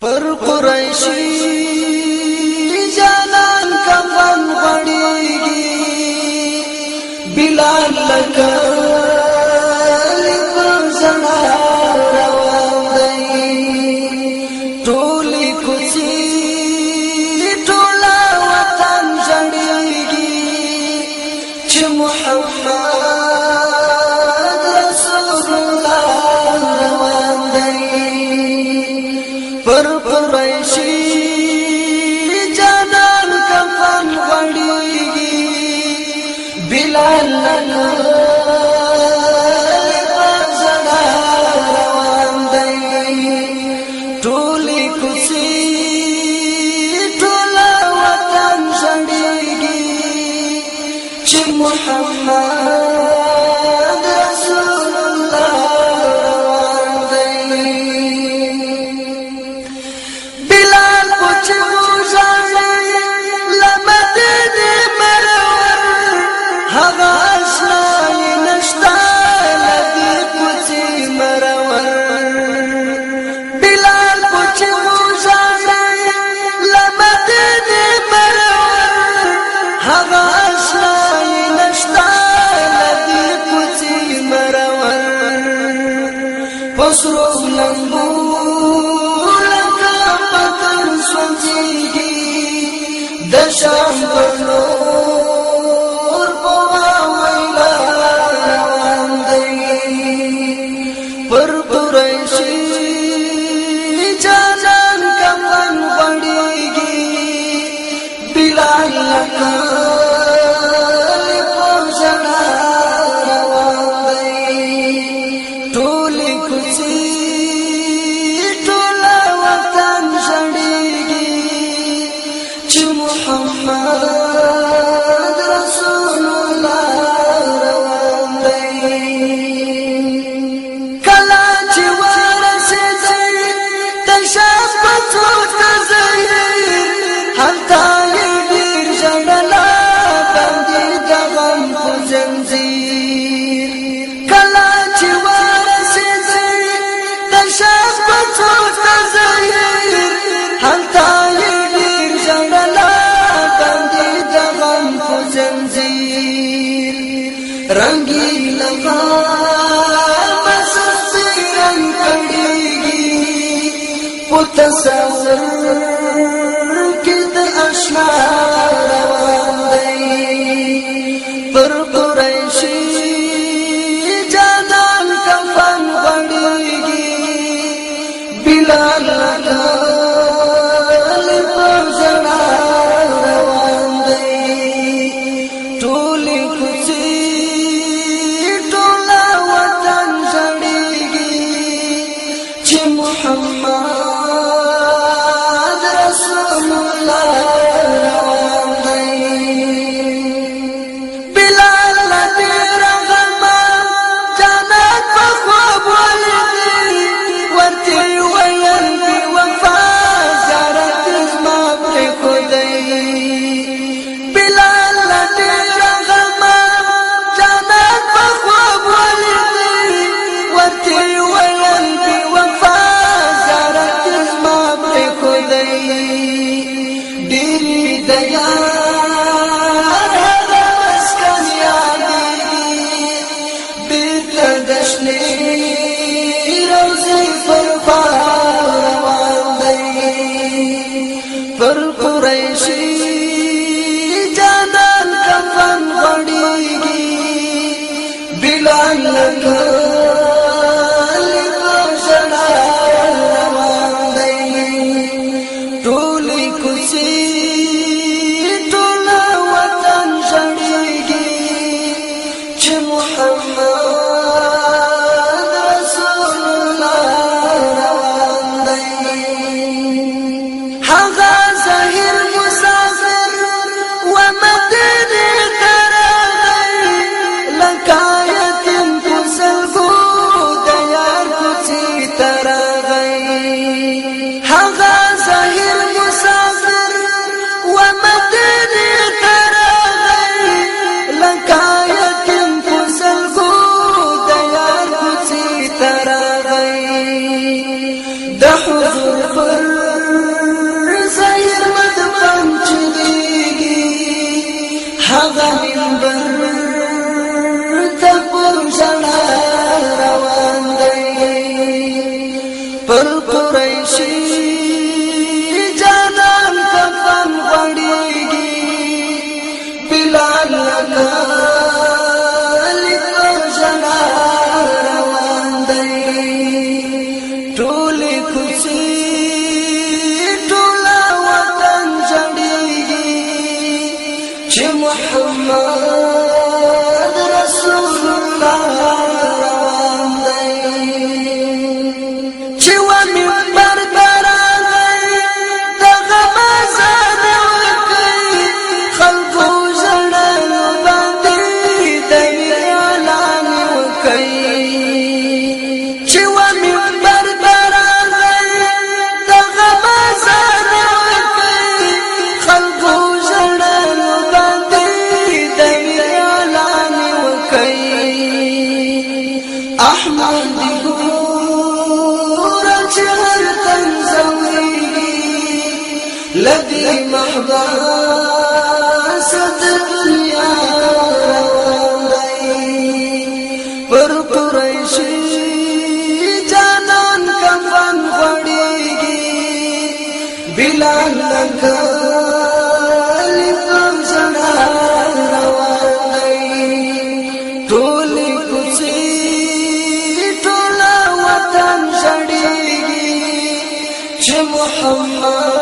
पर कुरैशी जानन कफन पड़ेगी बिलाल लगा टोली खुशी टोला वतन जड़ेगी मोहम्मद रसूलुल्लाह पर कुरैशी जानन कफन पड़ेगी बिलाल लगा टोली खुशी टोला वतन जड़ेगी मोहम्मद रसूलुल्लाह बिलाल कुछ मुजाने लमदने मरवर हवासना नश्ता लगी कुछ मरवर बिलाल कुछ मुजाने लमदने मरवर हवासना नश्ता लगी कुछ मरवर पसरो लंबू दशाम बनोर पवावैला पर कुरैशी जानन कफन पड़ेगी बिलाल लगा टोली खुशी टोला वतन जड़ेगी मोहम्मद रसूलुल्लाह कलाच वारस से तशब्बत तज़हीर हल्ता गिर जड़ला बंदी दगम को जंजीर कलाच वारस से तशब्बत तज़हीर हल्ता रंगीला बस रंग कड़ेगी पुतसवर किद अशनार पर कुरैशी जानन कफन पड़ेगी बिलाल लगा टोली खुशी टोला वतन जड़ेगी मोहम्मद रसूलुल्लाह لکا لکو جنا روان دی ټولی کوڅې ټولا وطن جړېږي چې محمد رسول الله روان دی چې و منبر ته راغی دغه مزار وکړي خلکو ژړلو باندې د اعلان وکړي چې و منبر ته راغی دغه مزار وکړي خلکو ژړلو باندې د اعلان وکړي احمد لدي محباسة الدنيا روان دی پر قریشی جانان کفن غړېږي بلال لکه لکم زړه روان دی ټولې کوڅې ټوله وطن ژړېږي چې محمد